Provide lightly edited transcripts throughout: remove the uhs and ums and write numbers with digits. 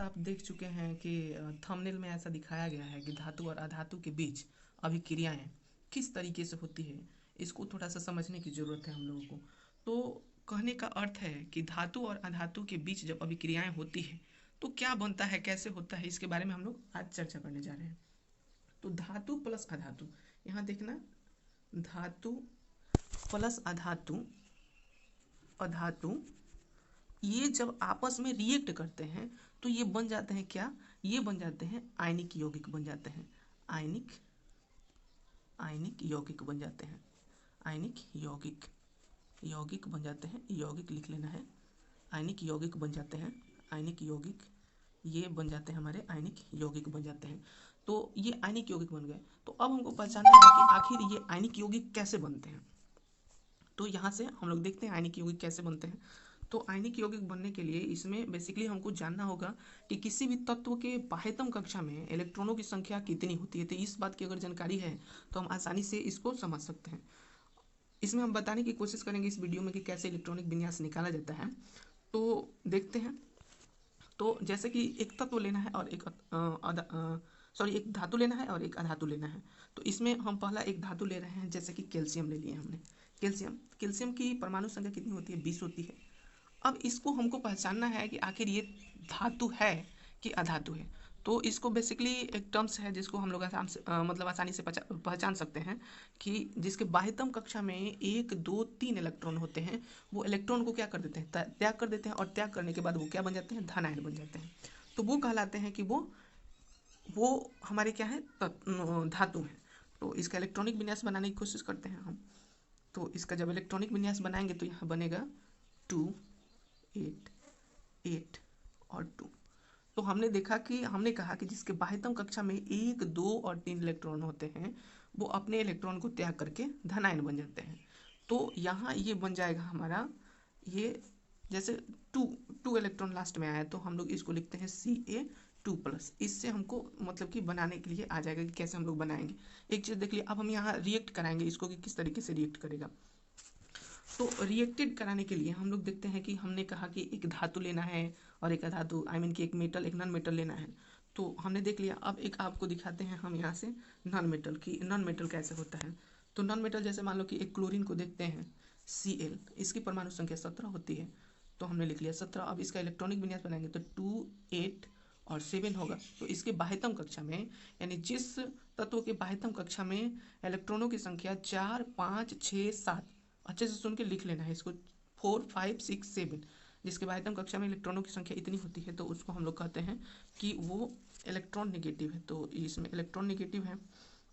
आप देख चुके हैं कि थंबनेल में ऐसा दिखाया गया है कि धातु और अधातु के बीच अभिक्रियाएं किस तरीके से होती है, इसको थोड़ा सा समझने की ज़रूरत है हम लोगों को। तो कहने का अर्थ है कि धातु और अधातु के बीच जब अभिक्रियाएं होती है तो क्या बनता है, कैसे होता है, इसके बारे में हम लोग आज चर्चा करने जा रहे हैं। तो धातु प्लस अधातु, यहाँ देखना, धातु प्लस अधातु, अधातु ये जब आपस में रिएक्ट करते हैं तो ये बन जाते हैं क्या, ये बन जाते हैं आयनिक यौगिक बन जाते हैं। आयनिक आयनिक यौगिक बन जाते हैं। आयनिक यौगिक, यौगिक बन जाते हैं, यौगिक लिख लेना है। आयनिक यौगिक बन जाते हैं। आयनिक यौगिक ये बन जाते हैं, हमारे आयनिक यौगिक बन जाते हैं। तो ये आयनिक यौगिक बन गए। तो अब हमको पहचानना है कि आखिर ये आयनिक यौगिक कैसे बनते हैं। तो यहाँ से हम लोग देखते हैं आयनिक यौगिक कैसे बनते हैं। तो आयनिक यौगिक बनने के लिए इसमें बेसिकली हमको जानना होगा कि किसी भी तत्व के बाह्यतम कक्षा में इलेक्ट्रॉनों की संख्या कितनी होती है। तो इस बात की अगर जानकारी है तो हम आसानी से इसको समझ सकते हैं। इसमें हम बताने की कोशिश करेंगे इस वीडियो में कि कैसे इलेक्ट्रॉनिक विन्यास निकाला जाता है। तो देखते हैं। तो जैसे कि एक तत्व लेना है और एक धातु लेना है और एक अधातु लेना है। तो इसमें हम पहला एक धातु ले रहे हैं, जैसे कि कैल्शियम ले लिए हमने। कैल्शियम की परमाणु संख्या कितनी होती है, 20 होती है। अब इसको हमको पहचानना है कि आखिर ये धातु है कि अधातु है। तो इसको बेसिकली एक टर्म्स है जिसको हम लोग आसानी से पहचान सकते हैं कि जिसके बाह्यतम कक्षा में 1 2 3 इलेक्ट्रॉन होते हैं, वो इलेक्ट्रॉन को क्या कर देते हैं, त्याग कर देते हैं, और त्याग करने के बाद वो क्या बन जाते हैं, धन आयन बन जाते हैं। तो वो कहलाते हैं कि वो हमारे क्या है, धातु हैं। तो इसका इलेक्ट्रॉनिक विन्यास बनाने की कोशिश करते हैं हम। तो इसका जब इलेक्ट्रॉनिक विन्यास बनाएंगे तो यहाँ बनेगा 2 8 8 और 2। तो हमने कहा कि जिसके बाह्यतम कक्षा में 1 2 और 3 इलेक्ट्रॉन होते हैं, वो अपने इलेक्ट्रॉन को त्याग करके धन आयन बन जाते हैं। तो यहाँ ये बन जाएगा हमारा, ये जैसे टू इलेक्ट्रॉन लास्ट में आया तो हम लोग इसको लिखते हैं Ca2+। इससे हमको मतलब कि बनाने के लिए आ जाएगा कि कैसे हम लोग बनाएंगे। एक चीज़ देख लिया, अब हम यहाँ रिएक्ट कराएंगे इसको कि किस तरीके से रिएक्ट करेगा। तो रिएक्टेड कराने के लिए हम लोग देखते हैं कि हमने कहा कि एक धातु लेना है और एक अधातु, कि एक मेटल एक नॉन मेटल लेना है। तो हमने देख लिया। अब एक आपको दिखाते हैं हम यहाँ से नॉन मेटल कैसे होता है। तो नॉन मेटल जैसे मान लो कि एक क्लोरीन को देखते हैं, Cl, इसकी परमाणु संख्या 17 होती है। तो हमने लिख लिया 17। अब इसका इलेक्ट्रॉनिक विन्यास बनाएंगे तो 2 8 और 7 होगा। तो इसके बाह्यतम कक्षा में, यानी जिस तत्व के बाह्यतम कक्षा में इलेक्ट्रॉनों की संख्या 4 5 6 7, अच्छे से सुन के लिख लेना है इसको, 4 5 6 7, जिसके बाह्यतम कक्षा में इलेक्ट्रॉनों की संख्या इतनी होती है तो उसको हम लोग कहते हैं कि वो इलेक्ट्रॉन नेगेटिव है। तो इसमें इलेक्ट्रॉन नेगेटिव है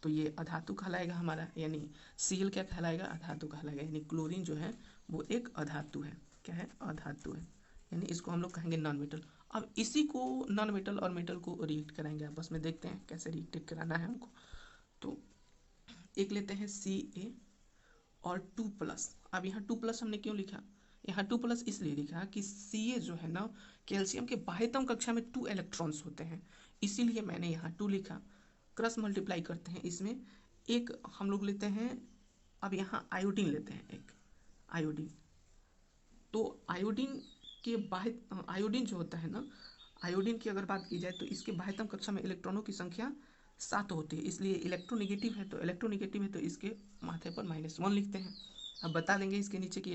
तो ये अधातु कहलाएगा हमारा, यानी Cl क्या कहलाएगा, अधातु कहलाएगा। यानी क्लोरीन जो है वो एक अधातु है। क्या है, अधातु है। यानी इसको हम लोग कहेंगे नॉन मेटल। अब इसी को नॉन मेटल और मेटल को रिएक्ट कराएंगे आपस में, देखते हैं कैसे रिएक्ट कराना है हमको। तो एक लेते हैं Ca और 2+। अब यहाँ 2+ हमने क्यों लिखा, यहाँ 2+ इसलिए लिखा कि Ca जो है ना, कैल्शियम के बाह्यतम कक्षा में 2 इलेक्ट्रॉन्स होते हैं, इसीलिए मैंने यहाँ 2 लिखा। क्रॉस मल्टीप्लाई करते हैं इसमें, एक हम लोग लेते हैं, अब यहाँ आयोडीन लेते हैं, एक आयोडीन। तो आयोडीन जो होता है ना, आयोडीन की अगर बात की जाए तो इसके बाह्यतम कक्षा में इलेक्ट्रॉनों की संख्या 7 होती है, इसलिए इलेक्ट्रोनेगेटिव है। तो इसके माथे पर -1 लिखते हैं। अब बता देंगे इसके नीचे कि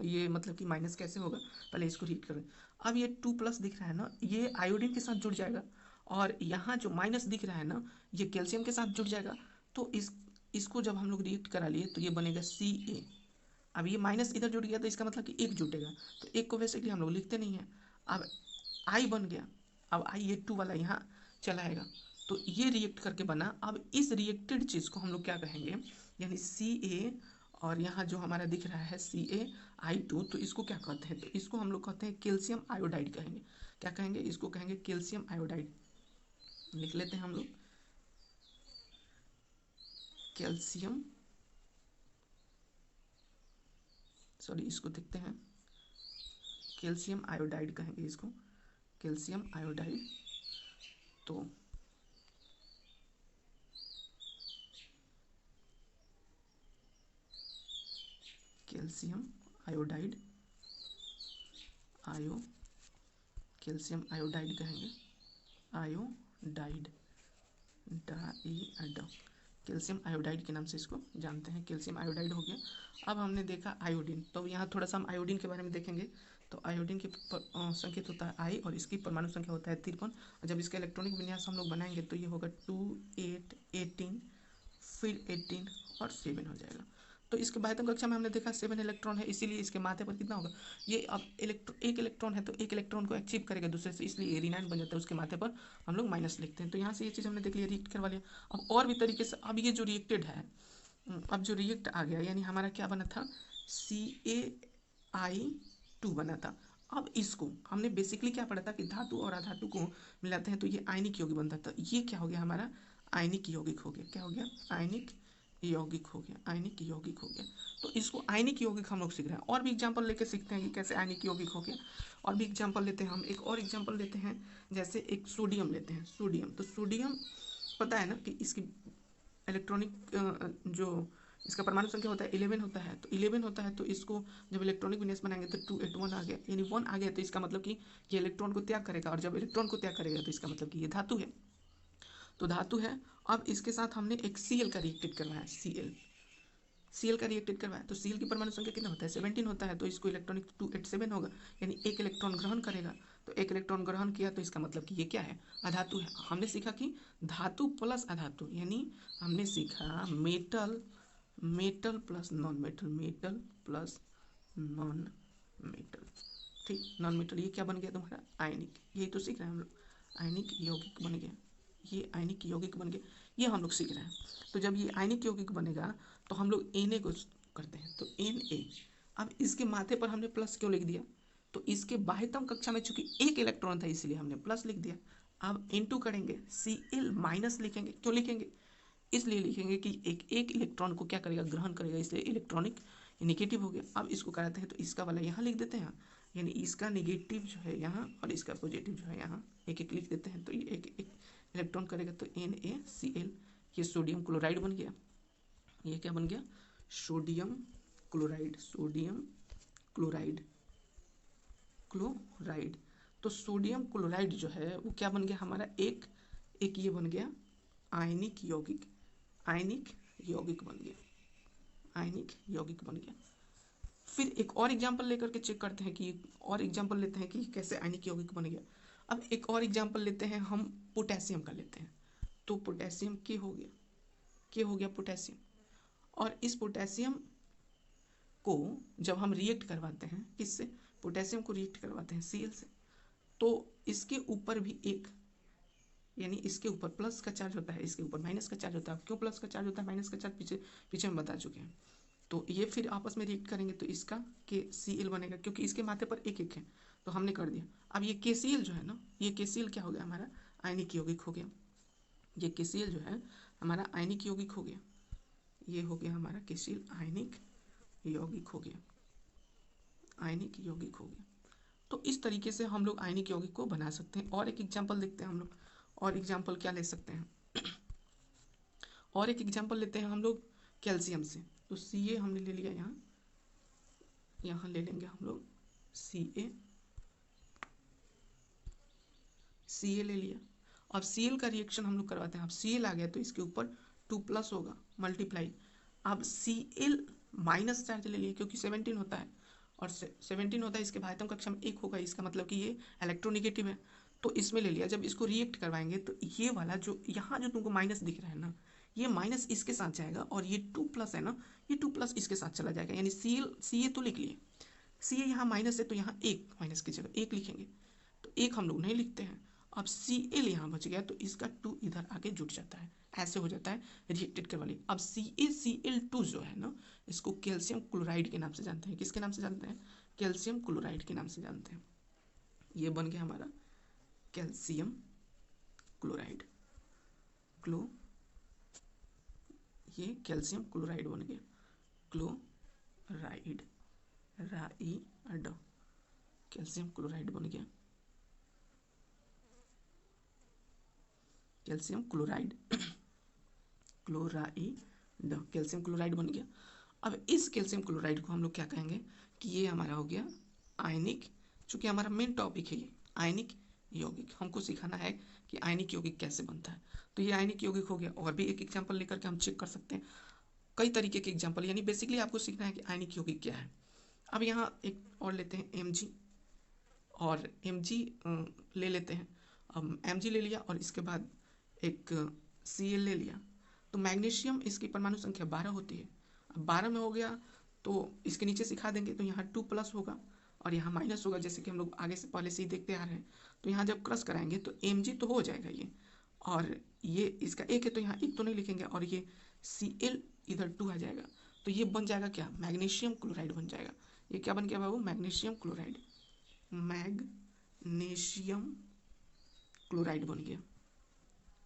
ये मतलब कि माइनस कैसे होगा, पहले इसको रीड करें। अब ये 2+ दिख रहा है ना, ये आयोडीन के साथ जुड़ जाएगा, और यहाँ जो माइनस दिख रहा है ना, ये कैल्शियम के साथ जुड़ जाएगा। तो इसको जब हम लोग रिएक्ट करा लिए तो ये बनेगा Ca। अब ये माइनस इधर जुड़ गया तो इसका मतलब कि एक जुटेगा, तो एक को वैसे कि हम लोग लिखते नहीं हैं। अब I बन गया, अब I ये 2 वाला यहाँ चलाएगा, तो ये रिएक्ट करके बना। अब इस रिएक्टेड चीज़ को हम लोग क्या कहेंगे, यानी Ca, और यहाँ जो हमारा दिख रहा है CaI2, तो इसको क्या कहते हैं, तो इसको हम लोग कहते हैं कैल्शियम आयोडाइड कहेंगे। क्या कहेंगे, इसको कहेंगे कैल्शियम आयोडाइड। लिख लेते हैं हम लोग कैल्शियम, इसको देखते हैं, कैल्शियम आयोडाइड कहेंगे इसको, कैल्शियम आयोडाइड। तो कैल्शियम आयोडाइड कैल्शियम आयोडाइड कहेंगे। आयोडाइड, डाइड, कैल्शियम आयोडाइड के नाम से इसको जानते हैं। कैल्शियम आयोडाइड हो गया। अब हमने देखा आयोडीन, तो यहाँ थोड़ा सा हम आयोडीन के बारे में देखेंगे। तो आयोडीन की संकेत होता है आई और इसकी परमाणु संख्या होता है 53। और जब इसका इलेक्ट्रॉनिक विन्यास हम लोग बनाएंगे तो ये होगा 2, 8, 18, फिर 18 और 7 हो जाएगा। तो इसके बाह्यतम कक्षा में हमने देखा 7 इलेक्ट्रॉन है, इसीलिए इसके माथे पर कितना होगा, ये अब एक इलेक्ट्रॉन है तो एक इलेक्ट्रॉन को एक्सीव करेगा दूसरे से, इसलिए एरिनाइन बन जाता है। उसके माथे पर हम लोग माइनस लिखते हैं। तो यहाँ से ये चीज़ हमने देख लिया, रिएक्ट करवा लिया। अब और भी तरीके से, अब ये जो रिएक्टेड है, अब जो रिएक्ट आ गया, यानी हमारा क्या बना था, CaI2 बना था। अब इसको हमने बेसिकली क्या पढ़ा था कि धातु और अधातु को मिलाते हैं तो ये आयनिक यौगिक बनता था। ये क्या हो गया हमारा, आयनिक यौगिक हो गया। क्या हो गया, आयनिक यौगिक हो गया, आयनिक यौगिक हो गया। तो इसको आयनिक यौगिक हम लोग सीख रहे हैं। और भी एग्जांपल लेके सीखते हैं कि कैसे आयनिक यौगिक हो गया। और भी एग्जांपल लेते हैं हम, एक और एग्जांपल लेते हैं, जैसे एक सोडियम लेते हैं। सोडियम, तो सोडियम पता है ना कि इसकी इलेक्ट्रॉनिक जो इसका परमाणु संख्या होता है 11 होता है। तो 11 होता है तो इसको जब इलेक्ट्रॉनिक विन्यास बनाएंगे तो 281 आ गया, यानी 1 आ गया। तो इसका मतलब कि ये इलेक्ट्रॉन को त्याग करेगा, और जब इलेक्ट्रॉन को त्याग करेगा तो इसका मतलब कि ये धातु है। तो धातु है। अब इसके साथ हमने एक Cl का रिएक्टेड करवाया, Cl का रिएक्टेड करवाया। तो Cl की परमाणु संख्या कितना होता है, 17 होता है। तो इसको इलेक्ट्रॉनिक 287 होगा, यानी एक इलेक्ट्रॉन ग्रहण करेगा। तो एक इलेक्ट्रॉन ग्रहण किया तो इसका मतलब कि ये क्या है, अधातु है। हमने सीखा कि धातु प्लस अधातु, यानी हमने सीखा metal, metal plus non metal, metal plus non metal. ठीक, नॉन मेटल ये क्या बन गया तुम्हारा, आयनिक। यही तो सीख रहे हैं हम लोग, आयनिक यौगिक बन गया, ये आयनिक यौगिक बन गया, ये हम लोग सीख रहे हैं। तो जब ये आयनिक यौगिक बनेगा तो हम लोग Na को करते हैं, तो Na। अब इसके माथे पर हमने प्लस क्यों लिख दिया, तो इसके बाह्यतम कक्षा में चूंकि एक इलेक्ट्रॉन था इसलिए हमने प्लस लिख दिया। अब N2 करेंगे, Cl माइनस लिखेंगे। क्यों लिखेंगे, इसलिए लिखेंगे कि एक इलेक्ट्रॉन को क्या करेगा, ग्रहण करेगा, इसलिए इलेक्ट्रॉनिक नेगेटिव हो गया। अब इसको कराते हैं तो इसका वाला यहाँ लिख देते हैं, यानी इसका नेगेटिव जो है यहाँ और इसका पॉजिटिव जो है यहाँ, एक एक लिख देते हैं। तो ये एक एक इलेक्ट्रॉन करेगा तो NaCl, ये सोडियम क्लोराइड बन गया। ये क्या बन गया, sodium chloride, sodium chloride, chloride. तो सोडियम क्लोराइड जो है वो क्या बन गया हमारा, एक ये बन गया आयनिक यौगिक, आयनिक यौगिक बन गया, आयनिक यौगिक बन गया। फिर एक और एग्जांपल लेकर के चेक करते हैं कि, और एग्जांपल लेते हैं कि कैसे आयनिक यौगिक बन गया। अब एक और एग्जांपल लेते हैं हम, पोटेशियम का लेते हैं। तो पोटेशियम क्या हो गया, क्या हो गया पोटेशियम। और इस पोटेशियम को जब हम रिएक्ट करवाते हैं, किससे, पोटेशियम को रिएक्ट करवाते हैं Cl से, तो इसके ऊपर भी एक, यानी इसके ऊपर प्लस का चार्ज होता है, इसके ऊपर माइनस का चार्ज होता है। क्यों प्लस का चार्ज होता है, माइनस का चार्ज पीछे हम बता चुके हैं। तो ये फिर आपस में रिएक्ट करेंगे तो इसका KCl बनेगा, क्योंकि इसके माथे पर एक एक है तो हमने कर दिया। अब ये KCl जो है ना, ये KCl क्या हो गया हमारा, आयनिक यौगिक हो गया। ये KCl जो है हमारा आयनिक यौगिक हो गया, ये हो गया हमारा KCl आयनिक यौगिक हो गया, आयनिक यौगिक हो गया। तो इस तरीके से हम लोग आयनिक यौगिक को बना सकते हैं। और एक एग्जांपल देखते हैं हम लोग, और एग्जांपल क्या ले सकते हैं, और एक एग्जांपल लेते हैं हम लोग कैल्शियम से। तो Ca हमने ले लिया, यहाँ यहाँ ले लेंगे हम लोग Ca ले लिया। अब Cl का रिएक्शन हम लोग करवाते हैं। अब Cl आ गया तो इसके ऊपर 2+ होगा मल्टीप्लाई। अब Cl माइनस चार्ज ले लिया क्योंकि 17 होता है, और 17 होता है, इसके बाह्यतम कक्षा में 1 होगा, इसका मतलब कि ये इलेक्ट्रोनेगेटिव है। तो इसमें ले लिया। जब इसको रिएक्ट करवाएंगे तो ये वाला जो यहाँ जो तुमको माइनस दिख रहा है ना, ये माइनस इसके साथ जाएगा, और ये 2+ है ना, ये 2+ इसके साथ चला जाएगा, यानी Ca तो लिख लिए। Ca यहाँ माइनस है तो यहाँ एक माइनस की जगह एक लिखेंगे, तो एक हम लोग नहीं लिखते हैं। अब Cl यहाँ बच गया तो इसका 2 इधर आके जुट जाता है, ऐसे हो जाता है रिएक्टेड के वाली। अब CaCl2 जो है ना, इसको कैल्शियम क्लोराइड के नाम से जानते हैं। किसके नाम से जानते हैं, कैल्शियम क्लोराइड के नाम से जानते हैं। ये बन गया हमारा कैल्शियम क्लोराइड, ये कैल्शियम क्लोराइड बन गया, क्लोराइड, राइड, कैल्शियम क्लोराइड बन गया, calcium chloride, chloride, calcium chloride बन गया। अब इस कैल्शियम क्लोराइड को हम लोग क्या कहेंगे कि ये हमारा हो गया आयनिक, चूंकि हमारा मेन टॉपिक है ये आयनिक यौगिक। हमको सिखाना है कि आयनिक यौगिक कैसे बनता है। तो ये आयनिक यौगिक हो गया। और भी एक एग्जाम्पल लेकर के हम चेक कर सकते हैं, कई तरीके के एग्जाम्पल, यानी बेसिकली आपको सीखना है कि आयनिक यौगिक क्या है। अब यहाँ एक और लेते हैं Mg, और Mg ले लेते हैं। अब Mg ले लिया और इसके बाद एक Cl ले लिया। तो मैग्नीशियम, इसकी परमाणु संख्या 12 होती है। अब 12 में हो गया तो इसके नीचे सिखा देंगे, तो यहाँ 2+ होगा और यहाँ माइनस होगा, जैसे कि हम लोग आगे से पहले से ही देखते आ रहे हैं। तो यहाँ जब क्रश कराएंगे तो Mg तो हो जाएगा ये, और ये इसका एक है तो यहाँ एक तो नहीं लिखेंगे, और ये Cl इधर 2 आ जाएगा। तो ये बन जाएगा क्या, मैग्नीशियम क्लोराइड बन जाएगा। ये क्या बन गया बाबू, मैग्नीशियम क्लोराइड। मैग्नीशियम क्लोराइड बन गया,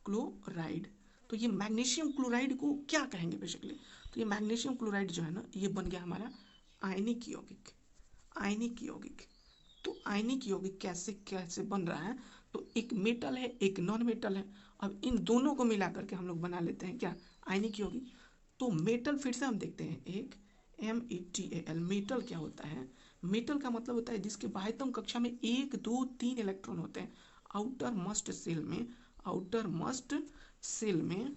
क्लोराइड। तो ये मैग्नीशियम क्लोराइड को क्या कहेंगे बेसिकली, तो ये मैग्नीशियम क्लोराइड जो है ना, ये बन गया हमारा आयनिक यौगिक। आयनिक यौगिक, तो आयनिक यौगिक कैसे कैसे बन रहा है, तो एक मेटल है एक नॉन मेटल है। अब इन दोनों को मिला करके हम लोग बना लेते हैं क्या, आयनिक यौगिक। तो मेटल फिर से हम देखते हैं, एक METAL, मेटल क्या होता है, मेटल का मतलब होता है जिसके बाह्यतम कक्षा में 1 2 3 इलेक्ट्रॉन होते हैं। आउटर मोस्ट सेल में, आउटर मोस्ट सेल में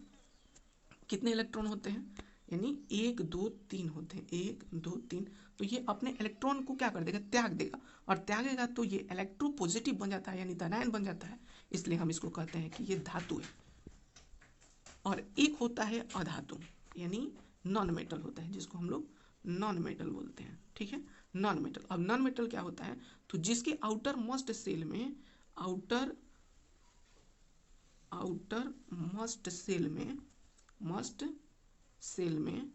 कितने इलेक्ट्रॉन होते हैं, यानी 1 2 3 होते हैं, 1 2 3। तो ये अपने इलेक्ट्रॉन को क्या कर देगा, त्याग देगा, और त्यागेगा तो ये इलेक्ट्रोपॉजिटिव बन जाता है, यानी धनायन बन जाता है। इसलिए हम इसको कहते हैं कि ये धातु है। और एक होता है अधातु, यानी नॉन मेटल होता है, जिसको हम लोग नॉन मेटल बोलते हैं। ठीक है, नॉन मेटल। अब नॉन मेटल क्या होता है, तो जिसके आउटर मोस्ट सेल में, आउटर मोस्ट सेल में, मोस्ट सेल में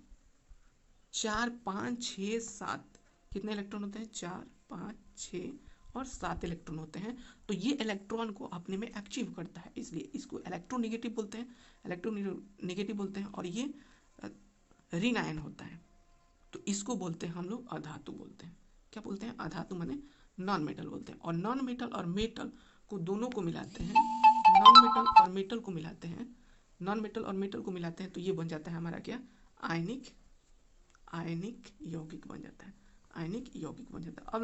4 5 6 7 कितने इलेक्ट्रॉन होते हैं, 4 5 6 और 7 इलेक्ट्रॉन होते हैं। तो ये इलेक्ट्रॉन को अपने में एक्टिव करता है, इसलिए इसको इलेक्ट्रोनेगेटिव बोलते हैं, इलेक्ट्रोनेगेटिव बोलते हैं। और ये ऋण आयन होता है, तो इसको बोलते हैं हम लोग अधातु बोलते हैं। क्या बोलते हैं, अधातु माने नॉन मेटल बोलते हैं। और नॉन मेटल और मेटल को दोनों को मिलाते हैं, नॉन मेटल और मेटल को मिलाते हैं, नॉन मेटल और मेटल को मिलाते हैं, तो ये बन जाता है हमारा क्या, आयनिक यौगिक बन जाता है, आयनिक यौगिक बन जाता है। अब